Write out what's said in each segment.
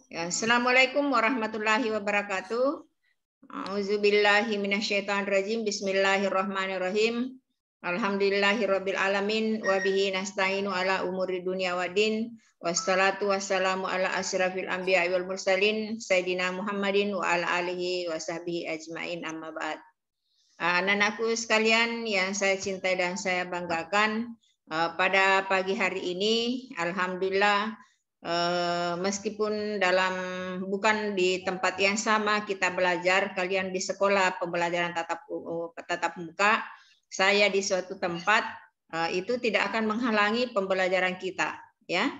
Ya, Assalamualaikum warahmatullahi wabarakatuh. A'udzubillahi minasyaitonirrajim. Bismillahirrahmanirrahim. Alhamdulillahirabbil alamin wa bihi nasta'inu ala umuri dunya waddin. Wassalatu wassalamu ala asyrafil anbiya'i wal mursalin sayyidina Muhammadin wa ala alihi wa sahbihi ajmain, amma ba'd. Anak-anakku sekalian yang saya cintai dan saya banggakan, pada pagi hari ini alhamdulillah, meskipun bukan di tempat yang sama kita belajar, kalian di sekolah pembelajaran tatap muka, saya di suatu tempat, itu tidak akan menghalangi pembelajaran kita, ya.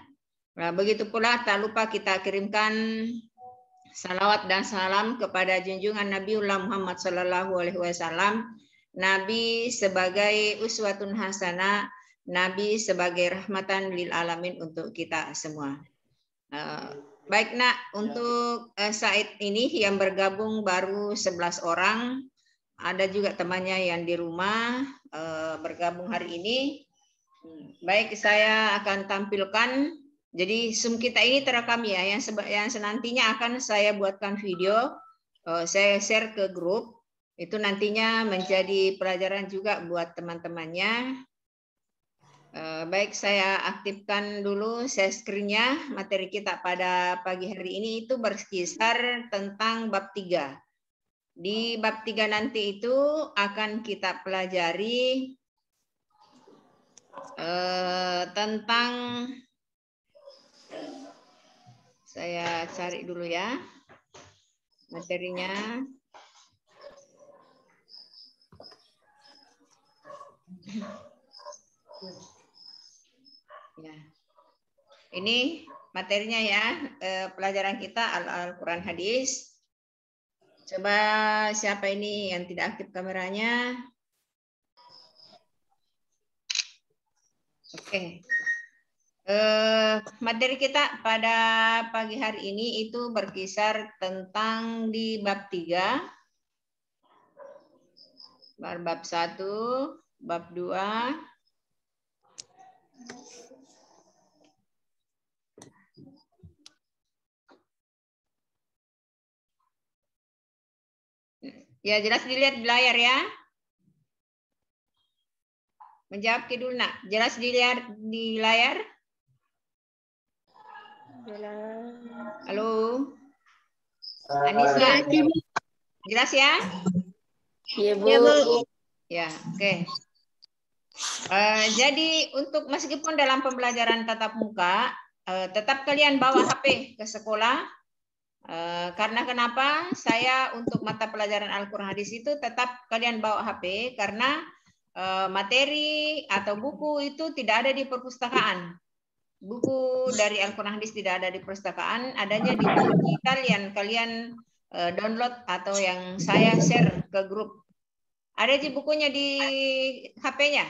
Nah, begitu pula tak lupa kita kirimkan salawat dan salam kepada junjungan Nabiullah Muhammad SAW. Nabi sebagai uswatun hasanah, Nabi sebagai rahmatan lil alamin untuk kita semua. Baik nak, untuk Said ini yang bergabung baru 11 orang, ada juga temannya yang di rumah bergabung hari ini. Baik, saya akan tampilkan. Jadi Zoom kita ini terekam ya, yang senantinya akan saya buatkan video, saya share ke grup, itu nantinya menjadi pelajaran juga buat teman-temannya. Baik, saya aktifkan dulu share screen-nya. Materi kita pada pagi hari ini itu berkisar tentang bab 3. Di bab 3 nanti itu akan kita pelajari tentang, saya cari dulu ya materinya. Ya. Ini materinya ya, pelajaran kita Al-Quran Hadis. Coba siapa ini yang tidak aktif kameranya? Oke. Materi kita pada pagi hari ini itu berkisar tentang di bab 3, bab 1, bab 2, ya, jelas dilihat di layar ya. Menjawab ke dulu nak, jelas dilihat di layar? Halo, Anissa, jelas ya? Iya Bu. Ya, oke. Jadi untuk meskipun dalam pembelajaran tatap muka, tetap kalian bawa HP ke sekolah. Karena kenapa? Saya untuk mata pelajaran Al-Quran Hadis itu tetap kalian bawa HP karena materi atau buku itu tidak ada di perpustakaan. Buku dari Al-Quran Hadis tidak ada di perpustakaan, adanya di buku digital yang kalian download atau yang saya share ke grup. Ada di bukunya di HP-nya.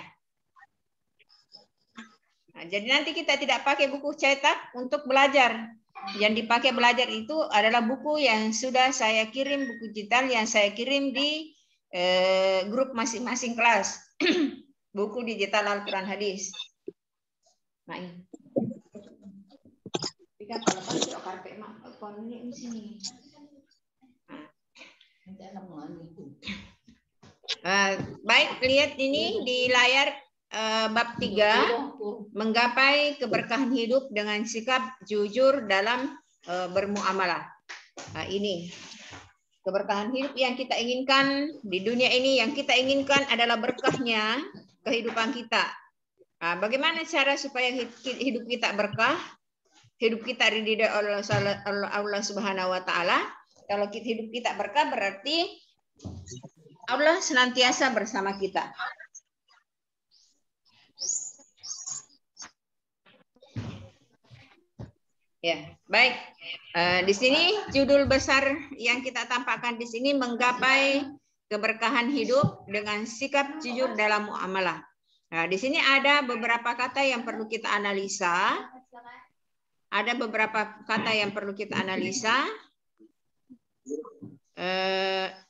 Nah, jadi nanti kita tidak pakai buku cetak untuk belajar. Yang dipakai belajar itu adalah buku yang sudah saya kirim, buku digital yang saya kirim di grup masing-masing kelas. Buku digital Al-Quran Hadis. Nah, ini. Baik, lihat ini di layar bab 3, menggapai keberkahan hidup dengan sikap jujur dalam bermuamalah. Nah, ini keberkahan hidup yang kita inginkan di dunia ini, yang kita inginkan adalah berkahnya kehidupan kita. Nah, bagaimana cara supaya hidup kita berkah? Hidup kita diridhoi Allah Subhanahu wa taala. Kalau hidup kita berkah berarti Allah senantiasa bersama kita. Ya, baik. Di sini judul besar yang kita tampakkan di sini, menggapai keberkahan hidup dengan sikap jujur dalam muamalah. Nah, di sini ada beberapa kata yang perlu kita analisa. Ada beberapa kata yang perlu kita analisa.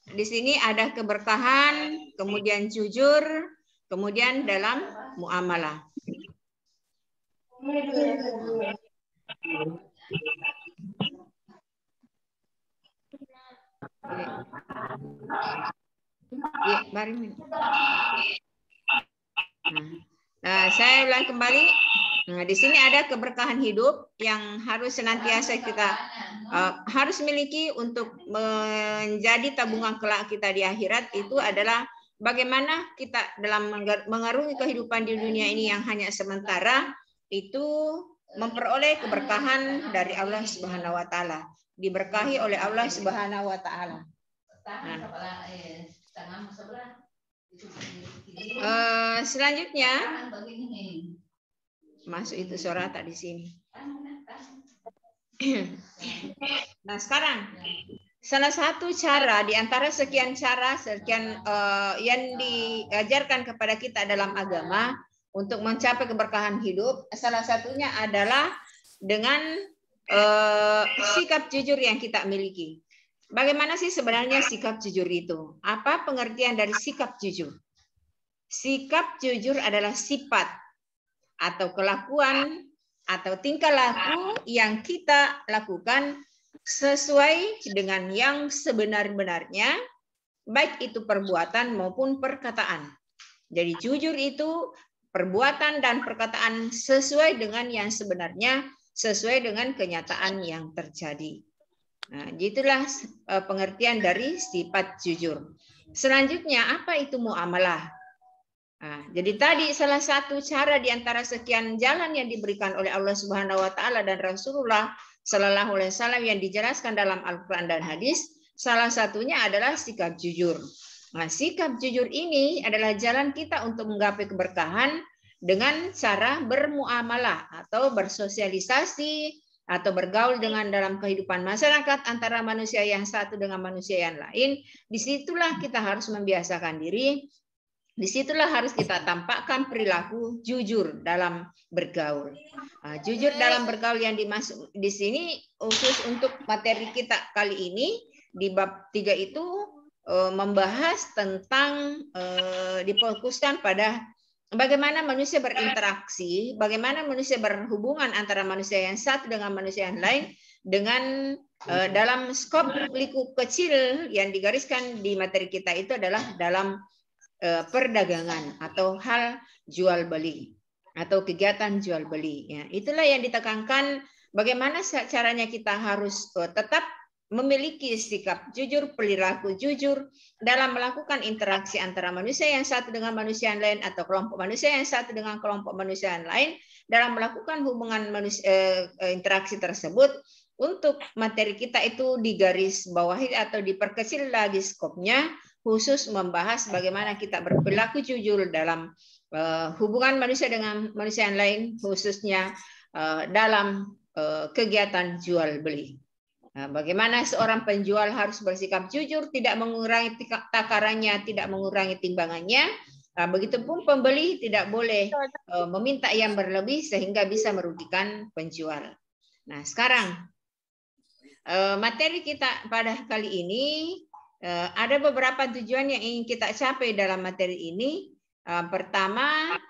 Di sini ada keberkahan, kemudian jujur, kemudian dalam muamalah. Ya, nah, saya ulang kembali. Nah, di sini ada keberkahan hidup yang harus senantiasa kita harus miliki untuk menjadi tabungan kelak kita di akhirat. Itu adalah bagaimana kita dalam mengarungi kehidupan di dunia ini yang hanya sementara, itu memperoleh keberkahan dari Allah Subhanahu wa taala, diberkahi oleh Allah Subhanahu wa taala. Selanjutnya masuk itu suara tak di sini. Nah, sekarang salah satu cara di antara sekian cara yang diajarkan kepada kita dalam agama untuk mencapai keberkahan hidup, salah satunya adalah dengan sikap jujur yang kita miliki. Bagaimana sih sebenarnya sikap jujur itu? Apa pengertian dari sikap jujur? Sikap jujur adalah sifat atau kelakuan atau tingkah laku yang kita lakukan sesuai dengan yang sebenar-benarnya, baik itu perbuatan maupun perkataan. Jadi jujur itu perbuatan dan perkataan sesuai dengan yang sebenarnya, sesuai dengan kenyataan yang terjadi. Nah, itulah pengertian dari sifat jujur. Selanjutnya, apa itu muamalah? Nah, jadi tadi salah satu cara di antara sekian jalan yang diberikan oleh Allah Subhanahu wa taala dan Rasulullah Sallallahu alaihi wasallam yang dijelaskan dalam Al-Qur'an dan hadis, salah satunya adalah sikap jujur. Nah, sikap jujur ini adalah jalan kita untuk menggapai keberkahan dengan cara bermuamalah atau bersosialisasi atau bergaul dengan dalam kehidupan masyarakat antara manusia yang satu dengan manusia yang lain. Disitulah kita harus membiasakan diri. Disitulah harus kita tampakkan perilaku jujur dalam bergaul. Jujur dalam bergaul yang dimaksud di sini khusus untuk materi kita kali ini di bab 3 itu membahas tentang difokuskan pada bagaimana manusia berinteraksi, bagaimana manusia berhubungan antara manusia yang satu dengan manusia yang lain dengan dalam skop lingkup kecil yang digariskan di materi kita itu adalah dalam perdagangan atau hal jual beli atau kegiatan jual beli. Ya, itulah yang ditekankan bagaimana caranya kita harus tetap memiliki sikap jujur, perilaku jujur dalam melakukan interaksi antara manusia yang satu dengan manusia yang lain atau kelompok manusia yang satu dengan kelompok manusia yang lain dalam melakukan hubungan interaksi tersebut. Untuk materi kita itu digaris bawahi atau diperkecil lagi skopnya, khusus membahas bagaimana kita berperilaku jujur dalam hubungan manusia dengan manusia yang lain, khususnya dalam kegiatan jual beli. Bagaimana seorang penjual harus bersikap jujur, tidak mengurangi takarannya, tidak mengurangi timbangannya. Begitupun pembeli tidak boleh meminta yang berlebih sehingga bisa merugikan penjual. Nah, sekarang materi kita pada kali ini ada beberapa tujuan yang ingin kita capai dalam materi ini. Pertama,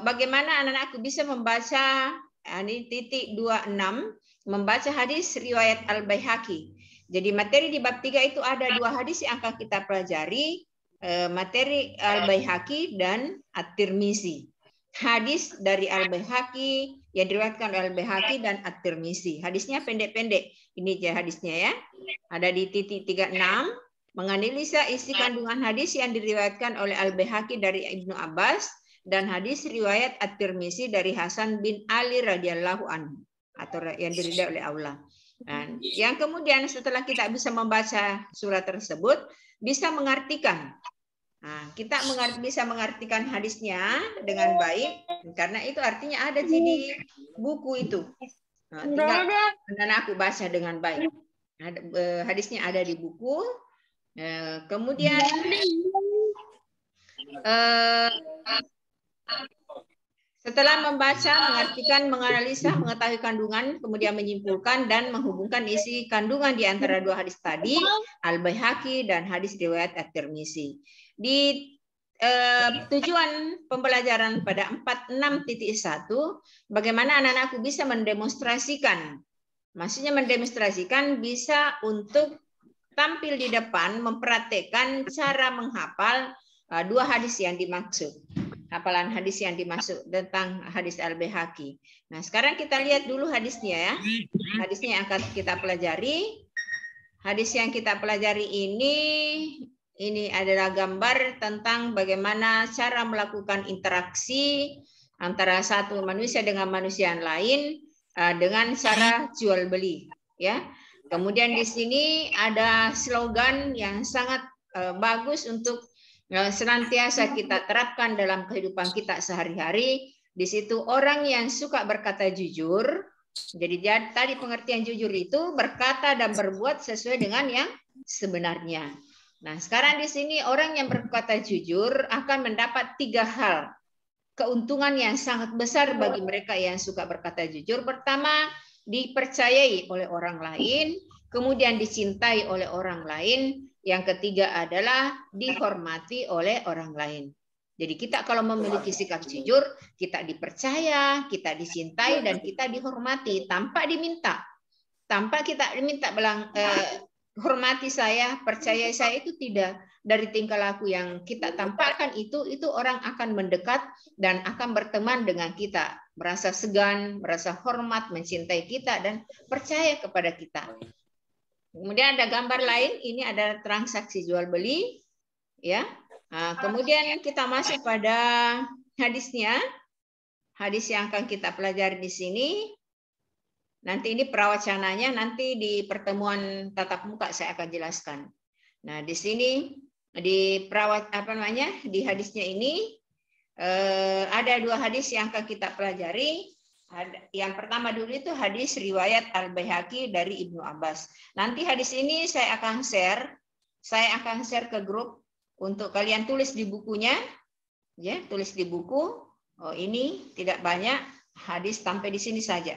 bagaimana anak-anakku bisa membaca ini titik 26, membaca hadis riwayat Al-Baihaqi. Jadi materi di bab 3 itu ada 2 hadis yang akan kita pelajari, materi Al-Baihaqi dan At-Tirmizi. Hadis dari Al-Baihaqi yang diriwayatkan oleh Al-Baihaqi dan At-Tirmizi. Hadisnya pendek-pendek. Ini aja hadisnya ya. Ada di titik 36, menganalisa isi kandungan hadis yang diriwayatkan oleh Al-Baihaqi dari Ibnu Abbas dan hadis riwayat At-Tirmizi dari Hasan bin Ali radhiyallahu anhu atau yang diridhai oleh Allah. Dan yang kemudian setelah kita bisa membaca surat tersebut, bisa mengartikan. Nah, kita bisa mengartikan hadisnya dengan baik karena itu artinya ada di buku itu. Nah, tinggal dan aku baca dengan baik. Hadisnya ada di buku. Kemudian setelah membaca, mengartikan, menganalisa, mengetahui kandungan, kemudian menyimpulkan dan menghubungkan isi kandungan di antara 2 hadis tadi, Al-Baihaqi dan hadis riwayat At-Tirmizi. Di tujuan pembelajaran pada 46.1, bagaimana anak-anakku bisa mendemonstrasikan, maksudnya mendemonstrasikan bisa untuk tampil di depan mempraktekkan cara menghafal dua hadis yang dimaksud. Hafalan hadis yang dimaksud tentang hadis Al-Baihaqi. Nah, sekarang kita lihat dulu hadisnya ya. Hadisnya yang akan kita pelajari. Hadis yang kita pelajari ini adalah gambar tentang bagaimana cara melakukan interaksi antara satu manusia dengan manusia yang lain dengan cara jual beli, ya. Kemudian di sini ada slogan yang sangat bagus untuk senantiasa kita terapkan dalam kehidupan kita sehari-hari. Di situ orang yang suka berkata jujur. Jadi tadi pengertian jujur itu berkata dan berbuat sesuai dengan yang sebenarnya. Nah, sekarang di sini orang yang berkata jujur akan mendapat 3 hal keuntungan yang sangat besar bagi mereka yang suka berkata jujur. Pertama, dipercayai oleh orang lain, kemudian dicintai oleh orang lain, yang ketiga adalah dihormati oleh orang lain. Jadi kita kalau memiliki sikap jujur, kita dipercaya, kita dicintai, dan kita dihormati tanpa diminta. Tanpa kita diminta bilang, hormati saya, percaya saya, itu tidak. Dari tingkah laku yang kita tampakkan itu orang akan mendekat dan akan berteman dengan kita. Merasa segan, merasa hormat, mencintai kita, dan percaya kepada kita. Kemudian ada gambar lain, ini ada transaksi jual beli, ya. Nah, kemudian kita masuk pada hadisnya. Hadis yang akan kita pelajari di sini. Nanti ini perawacananya, nanti di pertemuan tatap muka saya akan jelaskan. Nah, di sini di di hadisnya ini ada 2 hadis yang akan kita pelajari. Yang pertama dulu itu hadis riwayat Al-Baihaqi dari Ibnu Abbas. Nanti hadis ini saya akan share ke grup untuk kalian tulis di bukunya, ya, tulis di buku. Oh, ini tidak banyak hadis, sampai di sini saja.